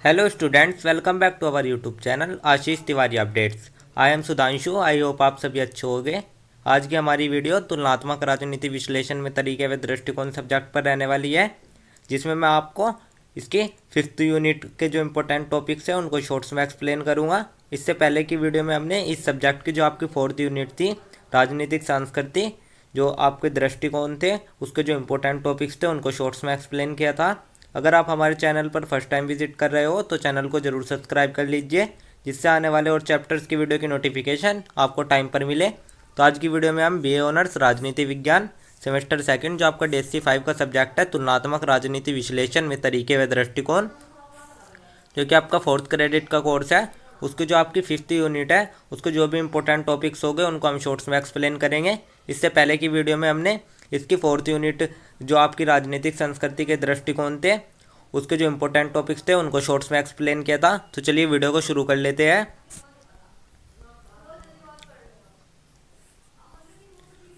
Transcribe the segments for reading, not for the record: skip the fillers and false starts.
Hello students, welcome back to our YouTube channel Ashish Tiwari updates. I am Sudhanshu. I hope आप सभी अच्छे होंगे। आज की हमारी वीडियो तुलनात्मक राजनीति विश्लेषण में तरीके व दृष्टिकोण सब्जेक्ट पर रहने वाली है, जिसमें मैं आपको इसके 5th यूनिट के जो इम्पोर्टेंट टॉपिक्स हैं उनको शॉर्ट्स में एक्सप्लेन करूँगा। इससे पहले की वीडियो में हमने इस सब्जेक्ट की जो आपकी 4th यूनिट थी राजनीतिक संस्कृति, जो आपके दृष्टिकोण थे उसके जो इम्पोर्टेंट टॉपिक्स थे उनको शॉर्ट्स में एक्सप्लेन किया था। अगर आप हमारे चैनल पर फर्स्ट टाइम विजिट कर रहे हो तो चैनल को ज़रूर सब्सक्राइब कर लीजिए, जिससे आने वाले और चैप्टर्स की वीडियो की नोटिफिकेशन आपको टाइम पर मिले। तो आज की वीडियो में हम बीए ऑनर्स राजनीति विज्ञान सेमेस्टर 2 जो आपका DSC 5 का सब्जेक्ट है तुलनात्मक राजनीति विश्लेषण में तरीके व दृष्टिकोण, जो कि आपका 4th क्रेडिट का कोर्स है, उसकी जो आपकी 5th यूनिट है उसको जो भी इंपॉर्टेंट टॉपिक्स हो गए उनको हम शॉर्ट्स में एक्सप्लेन करेंगे। इससे पहले की वीडियो में हमने इसकी 4th यूनिट जो आपकी राजनीतिक संस्कृति के दृष्टिकोण थे उसके जो इंपॉर्टेंट टॉपिक्स थे उनको शॉर्ट्स में एक्सप्लेन किया था। तो चलिए वीडियो को शुरू कर लेते हैं।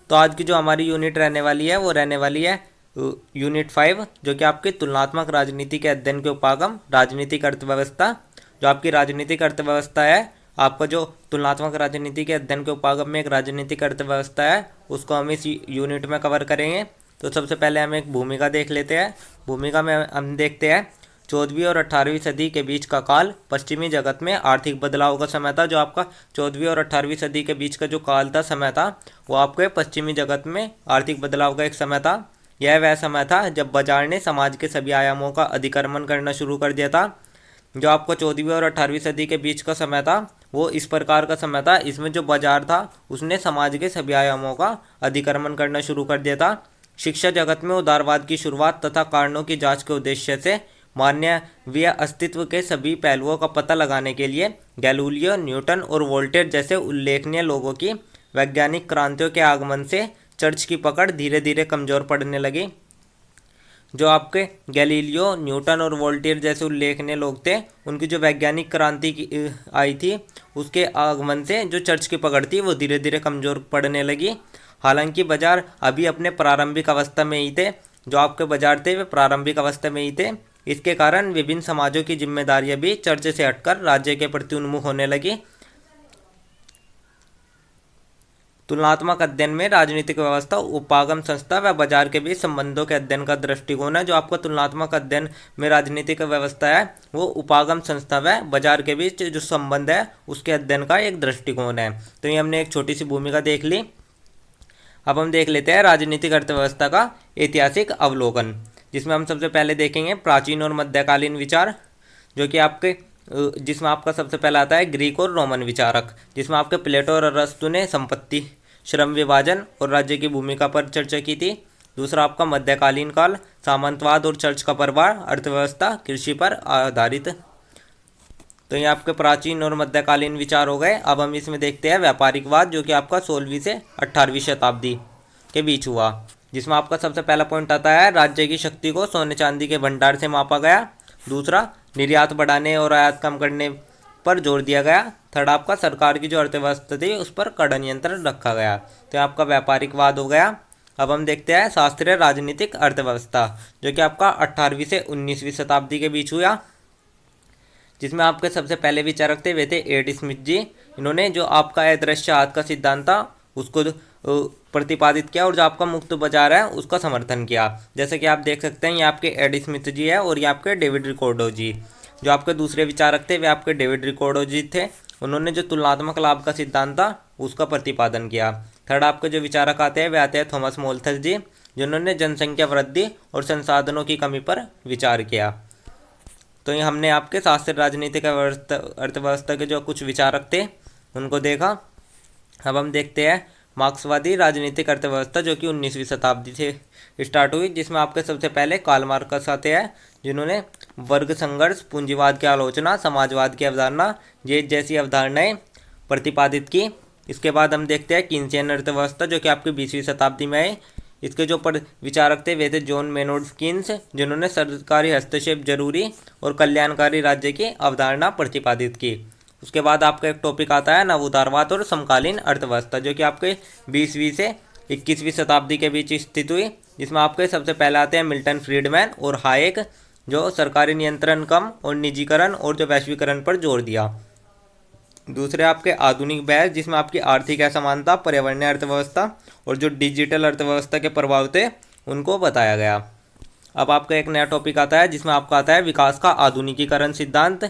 तो आज की जो हमारी यूनिट रहने वाली है वो रहने वाली है यूनिट 5, जो कि आपकी तुलनात्मक राजनीति के अध्ययन के उपागम राजनीतिक अर्थव्यवस्था। जो आपकी राजनीतिक अर्थव्यवस्था है, आपका जो तुलनात्मक राजनीति के अध्ययन के उपागम में एक राजनीतिक अर्थव्यवस्था है, उसको हम इस यूनिट में कवर करेंगे। तो सबसे पहले हम एक भूमिका देख लेते हैं। भूमिका में हम देखते हैं 14वीं और 18वीं सदी के बीच का काल पश्चिमी जगत में आर्थिक बदलाव का समय था। जो आपका 14वीं और 18वीं सदी के बीच का जो काल था, समय था, वो आपके पश्चिमी जगत में आर्थिक बदलाव का एक समय था। यह वह समय था जब बाजार ने समाज के सभी आयामों का अधिक्रमण करना शुरू कर दिया था। जो आपको 14वीं और 18वीं सदी के बीच का समय था वो इस प्रकार का समय था, इसमें जो बाजार था उसने समाज के सभी आयामों का अधिक्रमण करना शुरू कर दिया था। शिक्षा जगत में उदारवाद की शुरुआत तथा कारणों की जांच के उद्देश्य से मानवीय अस्तित्व के सभी पहलुओं का पता लगाने के लिए गैलीलियो, न्यूटन और वोल्टेयर जैसे उल्लेखनीय लोगों की वैज्ञानिक क्रांतियों के आगमन से चर्च की पकड़ धीरे धीरे कमजोर पड़ने लगी। जो आपके गैलीलियो, न्यूटन और वोल्टेयर जैसे उल्लेखनीय लोग थे, उनकी जो वैज्ञानिक क्रांति आई थी उसके आगमन से जो चर्च की पकड़ थी वो धीरे धीरे कमजोर पड़ने लगी। हालांकि बाजार अभी अपने प्रारंभिक अवस्था में ही थे। जो आपके बाजार थे वे प्रारंभिक अवस्था में ही थे। इसके कारण विभिन्न समाजों की जिम्मेदारियां भी चर्च से हटकर राज्य के प्रति उन्मुख होने लगी। तुलनात्मक अध्ययन में राजनीतिक व्यवस्था, उपागम संस्था व बाजार के बीच संबंधों के अध्ययन का दृष्टिकोण है। जो आपका तुलनात्मक अध्ययन में राजनीतिक व्यवस्था है वो उपागम संस्था व बाजार के बीच जो संबंध है उसके अध्ययन का एक दृष्टिकोण है। तो ये हमने एक छोटी सी भूमिका देख ली। अब हम देख लेते हैं राजनीतिक अर्थव्यवस्था का ऐतिहासिक अवलोकन, जिसमें हम सबसे पहले देखेंगे प्राचीन और मध्यकालीन विचार, जो कि आपके जिसमें आपका सबसे पहला आता है ग्रीक और रोमन विचारक, जिसमें आपके प्लेटो और अरस्तु ने संपत्ति, श्रम विभाजन और राज्य की भूमिका पर चर्चा की थी। दूसरा आपका मध्यकालीन काल, सामंतवाद और चर्च का प्रभाव, अर्थव्यवस्था कृषि पर आधारित। तो ये आपके प्राचीन और मध्यकालीन विचार हो गए। अब हम इसमें देखते हैं व्यापारिकवाद, जो कि आपका 16वीं से 18वीं शताब्दी के बीच हुआ, जिसमें आपका सबसे पहला पॉइंट आता है राज्य की शक्ति को सोने चांदी के भंडार से मापा गया। दूसरा, निर्यात बढ़ाने और आयात कम करने पर जोर दिया गया। थर्ड, आपका सरकार की जो अर्थव्यवस्था थी उस पर कड़ा नियंत्रण रखा गया। तो आपका व्यापारिकवाद हो गया। अब हम देखते हैं शास्त्रीय राजनीतिक अर्थव्यवस्था, जो कि आपका 18वीं से 19वीं शताब्दी के बीच हुआ, जिसमें आपके सबसे पहले विचारक थे वे थे एड स्मिथ जी। इन्होंने जो आपका अदृश्य हाथ का सिद्धांत था उसको प्रतिपादित किया और जो आपका मुक्त बाजार है उसका समर्थन किया। जैसे कि आप देख सकते हैं ये आपके एड स्मिथ जी है और ये आपके डेविड रिकॉर्डो जी। जो आपके दूसरे विचारक थे वे आपके डेविड रिकॉर्डो जी थे। उन्होंने जो तुलनात्मक लाभ का सिद्धांत था उसका प्रतिपादन किया। थर्ड, आपके जो विचारक आते हैं वे आते हैं थॉमस मोल्थस जी, जिन्होंने जनसंख्या वृद्धि और संसाधनों की कमी पर विचार किया। तो ये हमने आपके शास्त्रीय राजनीतिक अर्थव्यवस्था के जो कुछ विचारक थे उनको देखा। अब हम देखते हैं मार्क्सवादी राजनीतिक अर्थव्यवस्था, जो कि 19वीं शताब्दी से स्टार्ट हुई, जिसमें आपके सबसे पहले कार्ल मार्क्स आते हैं, जिन्होंने वर्ग संघर्ष, पूंजीवाद की आलोचना, समाजवाद की अवधारणा ये जैसी अवधारणाएं प्रतिपादित की। इसके बाद हम देखते हैं कीन्सियन अर्थव्यवस्था, जो कि आपकी 20वीं शताब्दी में है। इसके जो विचारक थे वे थे जॉन मेनोर्ड कीन्स, जिन्होंने सरकारी हस्तक्षेप जरूरी और कल्याणकारी राज्य की अवधारणा प्रतिपादित की। उसके बाद आपका एक टॉपिक आता है नव उदारवाद और समकालीन अर्थव्यवस्था, जो कि आपके 20वीं से 21वीं शताब्दी के बीच स्थित हुई, जिसमें आपके सबसे पहले आते हैं मिल्टन फ्रीडमैन और हायेक, जो सरकारी नियंत्रण कम और निजीकरण और जो वैश्वीकरण पर जोर दिया। दूसरे आपके आधुनिक बहस, जिसमें आपकी आर्थिक असमानता, पर्यावरणीय अर्थव्यवस्था और जो डिजिटल अर्थव्यवस्था के प्रभाव थे उनको बताया गया। अब आपका एक नया टॉपिक आता है जिसमें आपका आता है विकास का आधुनिकीकरण सिद्धांत।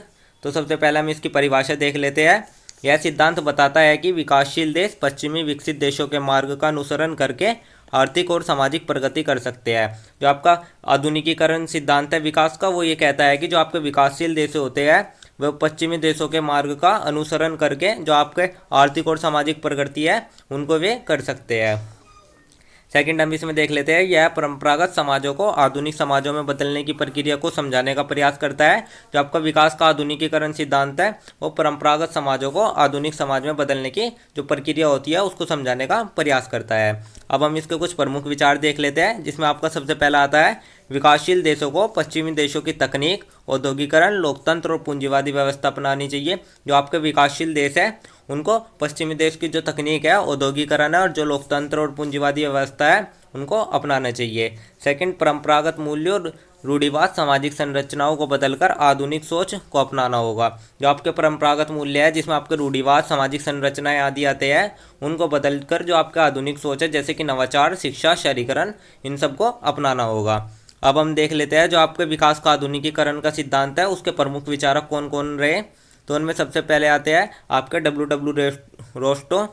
तो सबसे पहले हम इसकी परिभाषा देख लेते हैं। यह सिद्धांत बताता है कि विकासशील देश पश्चिमी विकसित देशों के मार्ग का अनुसरण करके आर्थिक और सामाजिक प्रगति कर सकते हैं। जो आपका आधुनिकीकरण सिद्धांत है विकास का, वो ये कहता है कि जो आपके विकासशील देश होते हैं वह पश्चिमी देशों के मार्ग का अनुसरण करके जो आपके आर्थिक और सामाजिक प्रगति है उनको वे कर सकते हैं। सेकंड हम इसमें देख लेते हैं, यह परंपरागत समाजों को आधुनिक समाजों में बदलने की प्रक्रिया को समझाने का प्रयास करता है। जो आपका विकास का आधुनिकीकरण सिद्धांत है वो परंपरागत समाजों को आधुनिक समाज में बदलने की जो प्रक्रिया होती है उसको समझाने का प्रयास करता है। अब हम इसके कुछ प्रमुख विचार देख लेते हैं, जिसमें आपका सबसे पहला आता है विकासशील देशों को पश्चिमी देशों की तकनीक, औद्योगिकरण, लोकतंत्र और पूंजीवादी व्यवस्था अपनानी चाहिए। जो आपके विकासशील देश है उनको पश्चिमी देश की जो तकनीक है, औद्योगिकरण है और जो लोकतंत्र और पूंजीवादी व्यवस्था है उनको अपनाना चाहिए। सेकंड, परंपरागत मूल्यों और रूढ़िवाद सामाजिक संरचनाओं को बदलकर आधुनिक सोच को अपनाना होगा। जो आपके परंपरागत मूल्य है जिसमें आपके रूढ़िवाद, सामाजिक संरचनाएं आदि आते हैं, उनको बदलकर जो आपका आधुनिक सोच है जैसे कि नवाचार, शिक्षा, शहरीकरण, इन सबको अपनाना होगा। अब हम देख लेते हैं जो आपके विकास का आधुनिकीकरण का सिद्धांत है उसके प्रमुख विचारक कौन कौन रहे। तो उनमें सबसे पहले आते हैं आपके डब्ल्यू रोस्टो।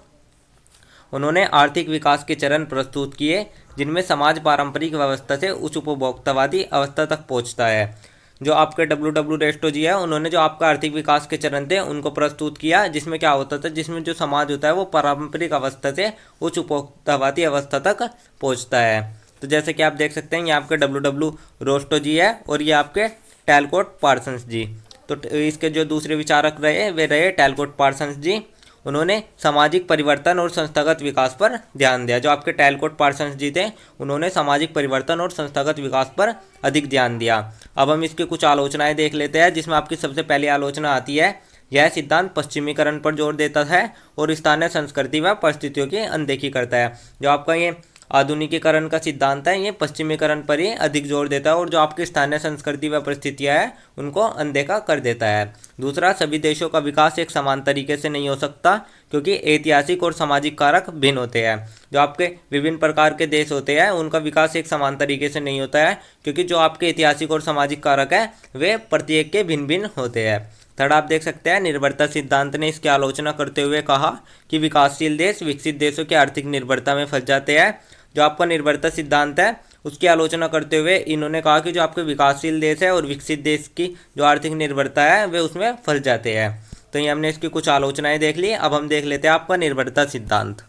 उन्होंने आर्थिक विकास के चरण प्रस्तुत किए जिनमें समाज पारंपरिक व्यवस्था से उच्च उपभोक्तावादी अवस्था तक पहुंचता है। जो आपके डब्ल्यू रेस्टो जी है उन्होंने जो आपका आर्थिक विकास के चरण थे उनको प्रस्तुत किया, जिसमें क्या होता था, जिसमें जो समाज होता है वो पारंपरिक अवस्था से उच्च उपभोक्तावादी अवस्था तक पहुंचता है। तो जैसे कि आप देख सकते हैं ये आपके डब्ल्यू रोस्टो जी है और ये आपके टैलकोट पार्सन्स जी। तो इसके जो दूसरे विचारक रहे वे रहे टैलकोट पार्सन्स जी। उन्होंने सामाजिक परिवर्तन और संस्थागत विकास पर ध्यान दिया। जो आपके टैलकोट पार्सन्स जी थे उन्होंने सामाजिक परिवर्तन और संस्थागत विकास पर अधिक ध्यान दिया। अब हम इसकी कुछ आलोचनाएं देख लेते हैं, जिसमें आपकी सबसे पहली आलोचना आती है, यह सिद्धांत पश्चिमीकरण पर जोर देता है और स्थानीय संस्कृति व परिस्थितियों की अनदेखी करता है। जो आपका ये आधुनिकीकरण का सिद्धांत है ये पश्चिमीकरण पर ही अधिक जोर देता है और जो आपकी स्थानीय संस्कृति व परिस्थितियाँ हैं उनको अनदेखा कर देता है। दूसरा, सभी देशों का विकास एक समान तरीके से नहीं हो सकता क्योंकि ऐतिहासिक और सामाजिक कारक भिन्न होते हैं। जो आपके विभिन्न प्रकार के देश होते हैं उनका विकास एक समान तरीके से नहीं होता है क्योंकि जो आपके ऐतिहासिक और सामाजिक कारक हैं वे प्रत्येक के भिन्न भिन्न होते हैं। थर्ड, आप देख सकते हैं निर्भरता सिद्धांत ने इसकी आलोचना करते हुए कहा कि विकासशील देश विकसित देशों की आर्थिक निर्भरता में फंस जाते हैं। जो आपका निर्भरता सिद्धांत है उसकी आलोचना करते हुए इन्होंने कहा कि जो आपके विकासशील देश है और विकसित देश की जो आर्थिक निर्भरता है वे उसमें फंस जाते हैं। तो ये हमने इसकी कुछ आलोचनाएं देख ली। अब हम देख लेते हैं आपका निर्भरता सिद्धांत।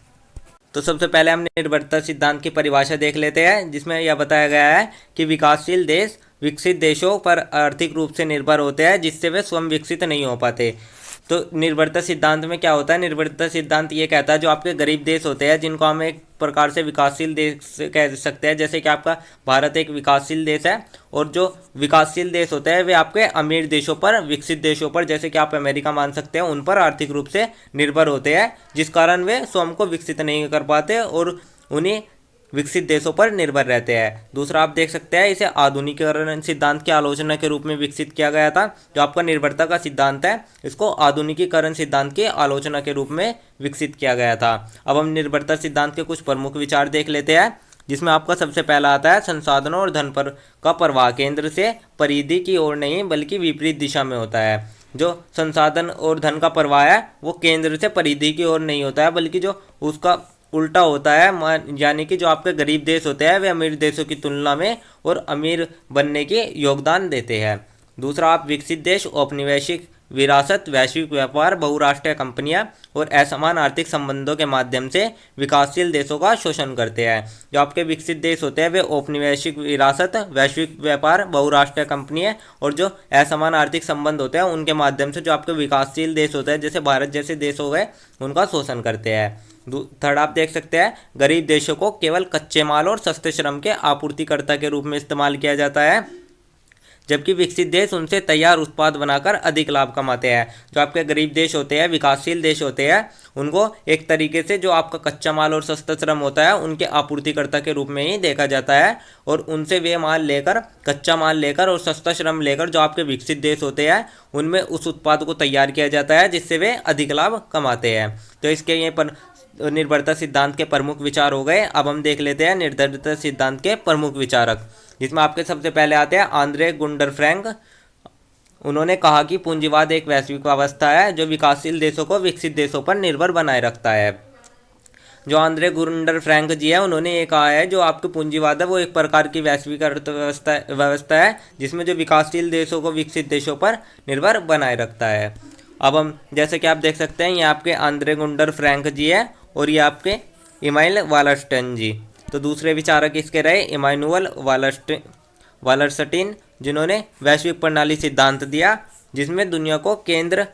तो सबसे पहले हम निर्भरता सिद्धांत की परिभाषा देख लेते हैं, जिसमें यह बताया गया है कि विकासशील देश विकसित देशों पर आर्थिक रूप से निर्भर होते हैं जिससे वे स्वयं विकसित नहीं हो पाते। तो निर्भरता सिद्धांत में क्या होता है, निर्भरता सिद्धांत ये कहता है जो आपके गरीब देश होते हैं जिनको हम एक प्रकार से विकासशील देश कह सकते हैं, जैसे कि आपका भारत एक विकासशील देश है और जो विकासशील देश होते हैं वे आपके अमीर देशों पर, विकसित देशों पर, जैसे कि आप अमेरिका मान सकते हैं, उन पर आर्थिक रूप से निर्भर होते हैं जिस कारण वे स्वयं को विकसित नहीं कर पाते और उन्हीं विकसित देशों पर निर्भर रहते हैं। दूसरा, आप देख सकते हैं इसे आधुनिकीकरण सिद्धांत की आलोचना के रूप में विकसित किया गया था। जो आपका निर्भरता का सिद्धांत है इसको आधुनिकीकरण सिद्धांत की आलोचना के रूप में विकसित किया गया था। अब हम निर्भरता सिद्धांत के कुछ प्रमुख विचार देख लेते हैं, जिसमें आपका सबसे पहला आता है संसाधनों और धन पर का प्रवाह केंद्र से परिधि की ओर नहीं बल्कि विपरीत दिशा में होता है। जो संसाधन और धन का प्रवाह है वो केंद्र से परिधि की ओर नहीं होता है बल्कि जो उसका उल्टा होता है, यानी कि जो आपके गरीब देश होते हैं वे अमीर देशों की तुलना में और अमीर बनने के योगदान देते हैं। दूसरा, आप विकसित देश औपनिवेशिक विरासत, वैश्विक व्यापार, बहुराष्ट्रीय कंपनियां और असमान आर्थिक संबंधों के माध्यम से विकासशील देशों का शोषण करते हैं। जो आपके विकसित देश होते हैं वे औपनिवेशिक विरासत, वैश्विक व्यापार, बहुराष्ट्रीय कंपनियां और जो असमान आर्थिक संबंध होते हैं उनके माध्यम से जो आपके विकासशील देश होते हैं जैसे भारत जैसे देश हो गए उनका शोषण करते हैं। थर्ड, आप देख सकते हैं गरीब देशों को केवल कच्चे माल और सस्ते श्रम के आपूर्तिकर्ता के रूप में इस्तेमाल किया जाता है, जबकि विकसित देश उनसे तैयार उत्पाद बनाकर अधिक लाभ कमाते हैं। जो आपके गरीब देश होते हैं, विकासशील देश होते हैं, उनको एक तरीके से जो आपका कच्चा माल और सस्ता श्रम होता है उनके आपूर्तिकर्ता के रूप में ही देखा जाता है, और उनसे वे माल लेकर, कच्चा माल लेकर और सस्ता श्रम लेकर जो आपके विकसित देश होते हैं उनमें उस उत्पाद को तैयार किया जाता है जिससे वे अधिक लाभ कमाते हैं। तो इसके ये पर निर्भरता सिद्धांत के प्रमुख विचार हो गए। अब हम देख लेते हैं निर्भरता सिद्धांत के प्रमुख विचारक, जिसमें आपके सबसे पहले आते हैं आंद्रे गुंडर फ्रैंक। उन्होंने कहा कि पूंजीवाद एक वैश्विक अवस्था है जो विकासशील देशों को विकसित देशों पर निर्भर बनाए रखता है। जो आंद्रे गुंडर फ्रैंक जी है, उन्होंने ये कहा है जो आपके पूंजीवाद है वो एक प्रकार की वैश्विक व्यवस्था है जिसमें जो विकासशील देशों को विकसित देशों पर निर्भर बनाए रखता है। अब हम जैसे कि आप देख सकते हैं ये आपके आंद्रे गुंडर फ्रैंक जी है और ये आपके इमाइल वालरस्टाइन जी। तो दूसरे विचारक इसके रहे इमानुअल वालरस्टाइन, जिन्होंने वैश्विक प्रणाली सिद्धांत दिया जिसमें दुनिया को केंद्र,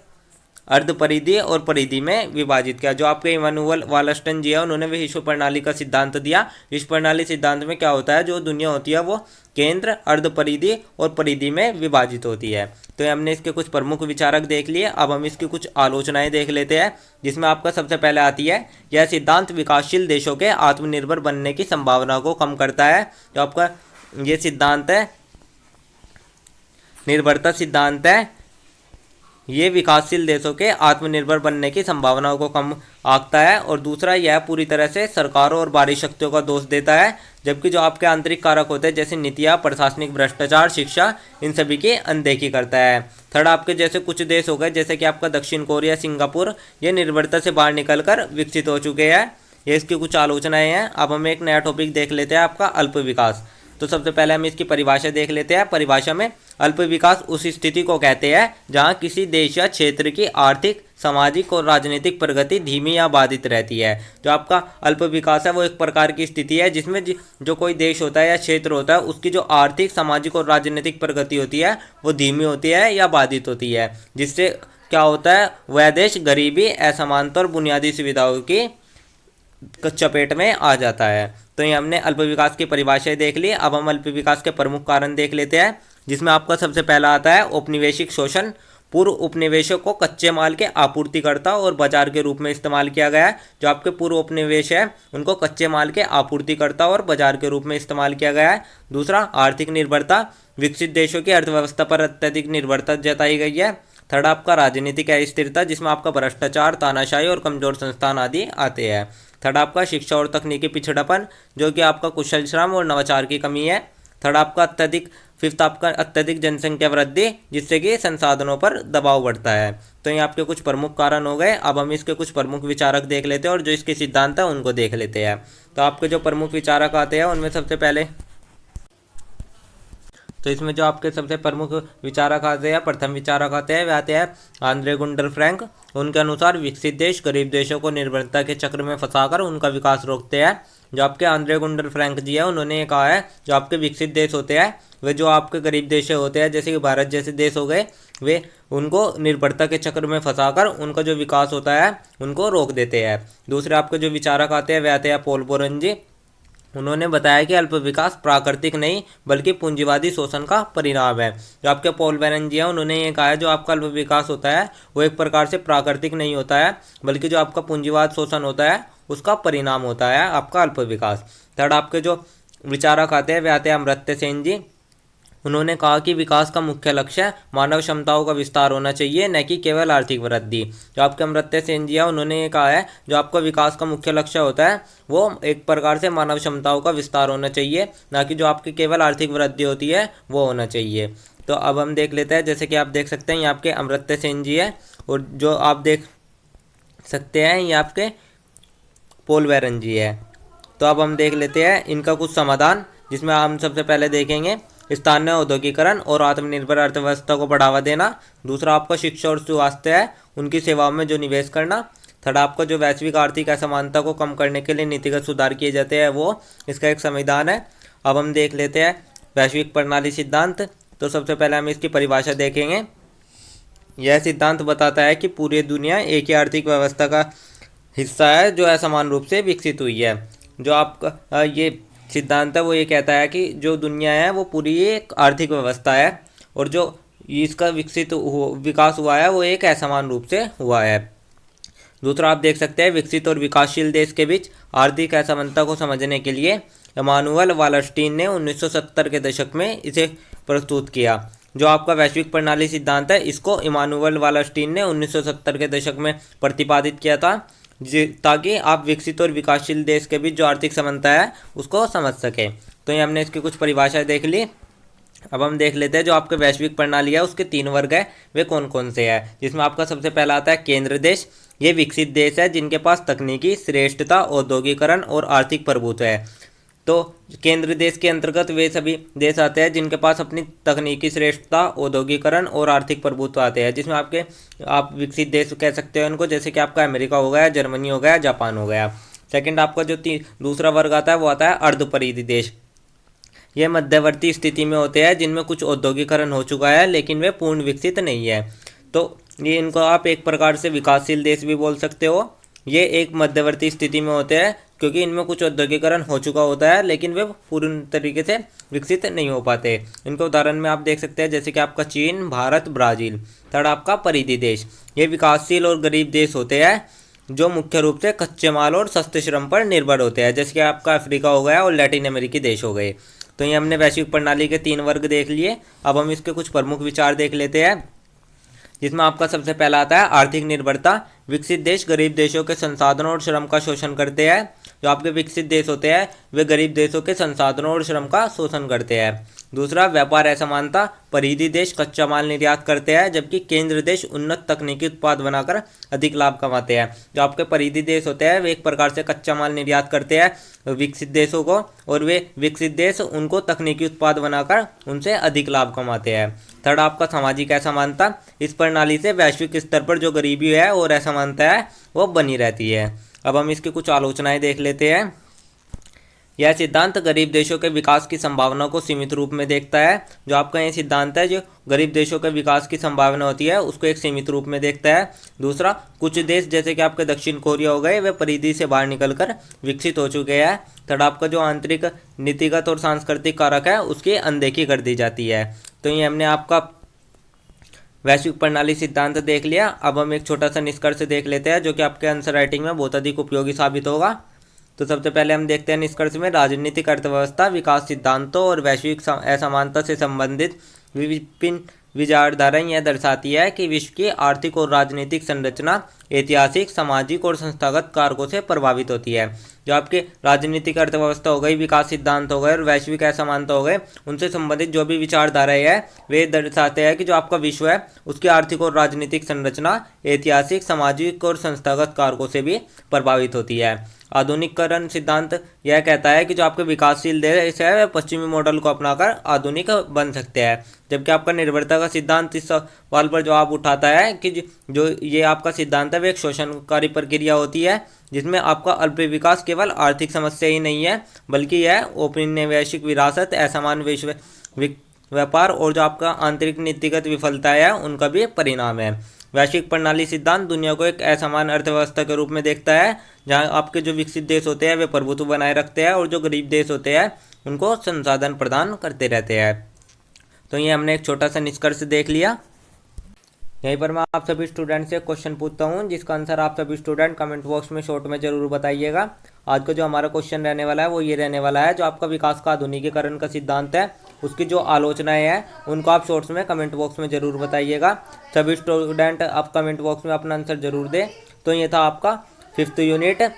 अर्ध परिधि और परिधि में विभाजित किया। जो आपके इमानुअल वालरस्टाइन जी है, उन्होंने विश्व प्रणाली का सिद्धांत दिया। विश्व प्रणाली सिद्धांत में क्या होता है, जो दुनिया होती है वो केंद्र, अर्ध परिधि और परिधि में विभाजित होती है। तो हमने इसके कुछ प्रमुख विचारक देख लिए। अब हम इसकी कुछ आलोचनाएं देख लेते हैं, जिसमें आपका सबसे पहले आती है यह सिद्धांत विकासशील देशों के आत्मनिर्भर बनने की संभावना को कम करता है। जो आपका ये सिद्धांत है, निर्भरता सिद्धांत है, ये विकासशील देशों के आत्मनिर्भर बनने की संभावनाओं को कम आंकता है। और दूसरा, यह पूरी तरह से सरकारों और बाहरी शक्तियों का दोष देता है, जबकि जो आपके आंतरिक कारक होते हैं जैसे नीतियाँ, प्रशासनिक भ्रष्टाचार, शिक्षा, इन सभी की अनदेखी करता है। थर्ड, आपके जैसे कुछ देश हो गए जैसे कि आपका दक्षिण कोरिया, सिंगापुर, ये निर्भरता से बाहर निकलकर विकसित हो चुके हैं। ये इसकी कुछ आलोचनाएं हैं। अब हम एक नया टॉपिक देख लेते हैं, आपका अल्प विकास। तो सबसे पहले हम इसकी परिभाषा देख लेते हैं। परिभाषा में अल्प विकास उस स्थिति को कहते हैं जहां किसी देश या क्षेत्र की आर्थिक, सामाजिक और राजनीतिक प्रगति धीमी या बाधित रहती है। जो आपका अल्प विकास है वो एक प्रकार की स्थिति है जिसमें जो कोई देश होता है या क्षेत्र होता है उसकी जो आर्थिक, सामाजिक और राजनीतिक प्रगति होती है वो धीमी होती है या बाधित होती है, जिससे क्या होता है, वह देश गरीबी, असमानता और बुनियादी सुविधाओं की चपेट में आ जाता है। तो ये हमने अल्प विकास की परिभाषाएं देख ली। अब हम अल्प विकास के प्रमुख कारण देख लेते हैं, जिसमें आपका सबसे पहला आता है औपनिवेशिक शोषण। पूर्व उपनिवेशों को कच्चे माल के आपूर्तिकर्ता और बाजार के रूप में इस्तेमाल किया गया है। जो आपके पूर्व उपनिवेश है उनको कच्चे माल के आपूर्तिकर्ता और बाजार के रूप में इस्तेमाल किया गया है। दूसरा, आर्थिक निर्भरता। विकसित देशों की अर्थव्यवस्था पर अत्यधिक निर्भरता जताई गई है। थर्ड, आपका राजनीतिक अस्थिरता, जिसमें आपका भ्रष्टाचार, तानाशाही और कमजोर संस्थान आदि आते हैं। थर्ड, आपका शिक्षा और तकनीकी पिछड़ापन, जो कि आपका कुशल श्रम और नवाचार की कमी है। थर्ड, आपका फिफ्थ, आपका अत्यधिक जनसंख्या वृद्धि, जिससे कि संसाधनों पर दबाव बढ़ता है। तो ये आपके कुछ प्रमुख कारण हो गए। अब हम इसके कुछ प्रमुख विचारक देख लेते हैं और जो इसके सिद्धांत है उनको देख लेते हैं। तो आपके जो प्रमुख विचारक आते हैं उनमें सबसे पहले, तो इसमें जो आपके सबसे प्रमुख विचारक आते हैं, प्रथम विचारक आते हैं, वे आते हैं आंद्रे गुंडर फ्रैंक। उनके अनुसार विकसित देश गरीब देशों को निर्भरता के चक्र में फंसाकर उनका विकास रोकते हैं। जो आपके आंद्रे गुंडर फ्रैंक जी है, उन्होंने ये कहा है जो आपके विकसित देश होते हैं वे जो आपके गरीब देश होते हैं जैसे कि भारत जैसे देश हो गए, वे उनको निर्भरता के चक्र में फंसाकर उनका जो विकास होता है उनको रोक देते हैं। दूसरे आपके जो विचारक आते हैं वे आते हैं पॉल बोरन जी। उन्होंने बताया कि अल्प विकास प्राकृतिक नहीं बल्कि पूंजीवादी शोषण का परिणाम है। जो आपके पॉल बैरन जी है, उन्होंने ये कहा है जो आपका अल्प विकास होता है वो एक प्रकार से प्राकृतिक नहीं होता है बल्कि जो आपका पूंजीवाद शोषण होता है उसका परिणाम होता है आपका अल्प विकास। थर्ड, आपके जो विचारक आते हैं वे आते हैं अमर्त्य सेन जी। उन्होंने कहा कि विकास का मुख्य लक्ष्य मानव क्षमताओं का विस्तार होना चाहिए, न कि केवल आर्थिक वृद्धि। जो आपके अमर्त्य सेन जी है, उन्होंने ये कहा है जो आपका विकास का मुख्य लक्ष्य होता है वो एक प्रकार से मानव क्षमताओं का विस्तार होना चाहिए, ना कि जो आपकी केवल आर्थिक वृद्धि होती है वो होना चाहिए। तो अब हम देख लेते हैं, जैसे कि आप देख सकते हैं ये आपके अमर्त्य सेन जी है और जो आप देख सकते हैं ये आपके पॉल बैरन जी है। तो अब हम देख लेते हैं इनका कुछ समाधान, जिसमें हम सबसे पहले देखेंगे स्थानीय औद्योगिकरण और आत्मनिर्भर अर्थव्यवस्था को बढ़ावा देना। दूसरा, आपका शिक्षा और स्वास्थ्य है, उनकी सेवाओं में जो निवेश करना। थर्ड, आपका जो वैश्विक आर्थिक असमानता को कम करने के लिए नीतिगत सुधार किए जाते हैं वो इसका एक संविधान है। अब हम देख लेते हैं वैश्विक प्रणाली सिद्धांत। तो सबसे पहले हम इसकी परिभाषा देखेंगे। यह सिद्धांत बताता है कि पूरी दुनिया एक ही आर्थिक व्यवस्था का हिस्सा है जो असमान रूप से विकसित हुई है। जो आपका ये सिद्धांत है वो ये कहता है कि जो दुनिया है वो पूरी एक आर्थिक व्यवस्था है और जो इसका विकास हुआ है वो एक असमान रूप से हुआ है। दूसरा आप देख सकते हैं, विकसित और विकासशील देश के बीच आर्थिक असमानता को समझने के लिए इमानुअल वालरस्टीन ने 1970 के दशक में इसे प्रस्तुत किया। जो आपका वैश्विक प्रणाली सिद्धांत है, इसको इमानुअल वालरस्टीन ने 1970 के दशक में प्रतिपादित किया था, ताकि आप विकसित और विकासशील देश के बीच जो आर्थिक समानता है उसको समझ सकें। तो ये हमने इसकी कुछ परिभाषाएं देख ली। अब हम देख लेते हैं जो आपके वैश्विक प्रणाली है उसके 3 वर्ग है, वे कौन कौन से हैं। जिसमें आपका सबसे पहला आता है केंद्र देश। ये विकसित देश है जिनके पास तकनीकी श्रेष्ठता, औद्योगिकरण और आर्थिक प्रभुत्व है। तो केंद्र देश के अंतर्गत वे सभी देश आते हैं जिनके पास अपनी तकनीकी श्रेष्ठता, औद्योगिकरण और आर्थिक प्रभुत्व आते हैं, जिसमें आप विकसित देश कह सकते हैं उनको, जैसे कि आपका अमेरिका हो गया, जर्मनी हो गया, जापान हो गया। सेकंड आपका जो दूसरा वर्ग आता है वो आता है अर्धपरिधि देश। ये मध्यवर्ती स्थिति में होते हैं जिनमें कुछ औद्योगिकरण हो चुका है लेकिन वे पूर्ण विकसित नहीं है। तो ये इनको आप एक प्रकार से विकासशील देश भी बोल सकते हो। ये एक मध्यवर्ती स्थिति में होते हैं क्योंकि इनमें कुछ औद्योगिकरण हो चुका होता है लेकिन वे पूर्ण तरीके से विकसित नहीं हो पाते। इनको उदाहरण में आप देख सकते हैं, जैसे कि आपका चीन, भारत, ब्राज़ील। थर्ड आपका परिधि देश। ये विकासशील और गरीब देश होते हैं जो मुख्य रूप से कच्चे माल और सस्ते श्रम पर निर्भर होते हैं, जैसे कि आपका अफ्रीका हो गया और लैटिन अमेरिकी देश हो गए। तो ये हमने वैश्विक प्रणाली के 3 वर्ग देख लिए। अब हम इसके कुछ प्रमुख विचार देख लेते हैं, जिसमें आपका सबसे पहला आता है आर्थिक निर्भरता। विकसित देश गरीब देशों के संसाधनों और श्रम का शोषण करते हैं। जो आपके विकसित देश होते हैं वे गरीब देशों के संसाधनों और श्रम का शोषण करते हैं। दूसरा व्यापार असमानता। परिधि देश कच्चा माल निर्यात करते हैं जबकि केंद्र देश उन्नत तकनीकी उत्पाद बनाकर अधिक लाभ कमाते हैं। जो आपके परिधि देश होते हैं वे एक प्रकार से कच्चा माल निर्यात करते हैं विकसित देशों को, और वे विकसित देश उनको तकनीकी उत्पाद बनाकर उनसे अधिक लाभ कमाते हैं। थर्ड आपका सामाजिक असमानता। इस प्रणाली से वैश्विक स्तर पर जो गरीबी है और असमानता है वो बनी रहती है। अब हम इसकी कुछ आलोचनाएं देख लेते हैं। यह सिद्धांत गरीब देशों के विकास की संभावना को सीमित रूप में देखता है। जो आपका ये सिद्धांत है जो गरीब देशों के विकास की संभावना होती है उसको एक सीमित रूप में देखता है। दूसरा, कुछ देश जैसे कि आपके दक्षिण कोरिया हो गए वे परिधि से बाहर निकलकर विकसित हो चुके हैं। थर्ड आपका जो आंतरिक नीतिगत और सांस्कृतिक कारक है उसकी अनदेखी कर दी जाती है। तो ये हमने आपका वैश्विक प्रणाली सिद्धांत देख लिया। अब हम एक छोटा सा निष्कर्ष देख लेते हैं जो कि आपके आंसर राइटिंग में बहुत अधिक उपयोगी साबित होगा। तो सबसे पहले हम देखते हैं निष्कर्ष में, राजनीतिक अर्थव्यवस्था विकास सिद्धांतों और वैश्विक असमानता से संबंधित विभिन्न विचारधाराएं यह दर्शाती है कि विश्व की आर्थिक और राजनीतिक संरचना ऐतिहासिक, सामाजिक और संस्थागत कारकों से प्रभावित होती है। जो आपके राजनीतिक अर्थव्यवस्था हो गई, विकास सिद्धांत हो गए और वैश्विक असमानता हो गए, उनसे संबंधित जो भी विचारधाराएं है वे दर्शाते हैं कि जो आपका विश्व है उसकी आर्थिक और राजनीतिक संरचना ऐतिहासिक, सामाजिक और संस्थागत कारकों से भी प्रभावित होती है। आधुनिकीकरण सिद्धांत यह कहता है कि जो आपके विकासशील देश है वे पश्चिमी मॉडल को अपनाकर आधुनिक बन सकते हैं, जबकि आपका निर्भरता का सिद्धांत इस सवाल पर जवाब उठाता है कि जो ये आपका सिद्धांत है वे एक शोषणकारी प्रक्रिया होती है जिसमें आपका अल्प विकास केवल आर्थिक समस्या ही नहीं है बल्कि यह औपनिवेशिक विरासत, असमान विश्व व्यापार और जो आपका आंतरिक नीतिगत विफलता है उनका भी परिणाम है। वैश्विक प्रणाली सिद्धांत दुनिया को एक असमान अर्थव्यवस्था के रूप में देखता है जहां आपके जो विकसित देश होते हैं वे प्रभुत्व बनाए रखते हैं और जो गरीब देश होते हैं उनको संसाधन प्रदान करते रहते हैं। तो ये हमने एक छोटा सा निष्कर्ष देख लिया। यहीं पर मैं आप सभी स्टूडेंट से क्वेश्चन पूछता हूँ जिसका आंसर आप सभी स्टूडेंट कमेंट बॉक्स में शॉर्ट में जरूर बताइएगा। आज का जो हमारा क्वेश्चन रहने वाला है वो ये रहने वाला है, जो आपका विकास का आधुनिकीकरण का सिद्धांत है उसकी जो आलोचनाएं हैं उनको आप शॉर्ट्स में कमेंट बॉक्स में ज़रूर बताइएगा। सभी स्टूडेंट आप कमेंट बॉक्स में अपना आंसर जरूर दें। तो ये था आपका 5th यूनिट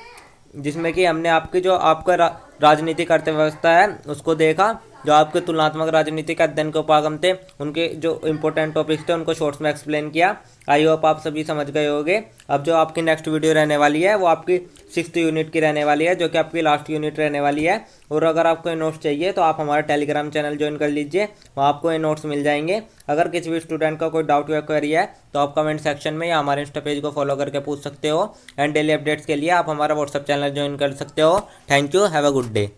जिसमें कि हमने आपकी जो आपका राजनीतिक अर्थव्यवस्था है उसको देखा। जो आपके तुलनात्मक राजनीतिक अध्ययन के उपागम थे उनके जो इंपॉर्टेंट टॉपिक्स थे उनको शॉर्ट्स में एक्सप्लेन किया। आई होप आप सभी समझ गए होंगे। अब जो आपकी नेक्स्ट वीडियो रहने वाली है वो आपकी 6th यूनिट की रहने वाली है जो कि आपकी लास्ट यूनिट रहने वाली है। और अगर आपको ये नोट्स चाहिए तो आप हमारा टेलीग्राम चैनल ज्वाइन कर लीजिए, वहाँ आपको ये नोट्स मिल जाएंगे। अगर किसी भी स्टूडेंट का कोई डाउट या क्वेरी है तो आप कमेंट सेक्शन में या हमारे इंस्टा पेज को फॉलो करके पूछ सकते हो। एंड डेली अपडेट्स के लिए आप हमारा व्हाट्सअप चैनल ज्वाइन कर सकते हो। Thank you, have a good day.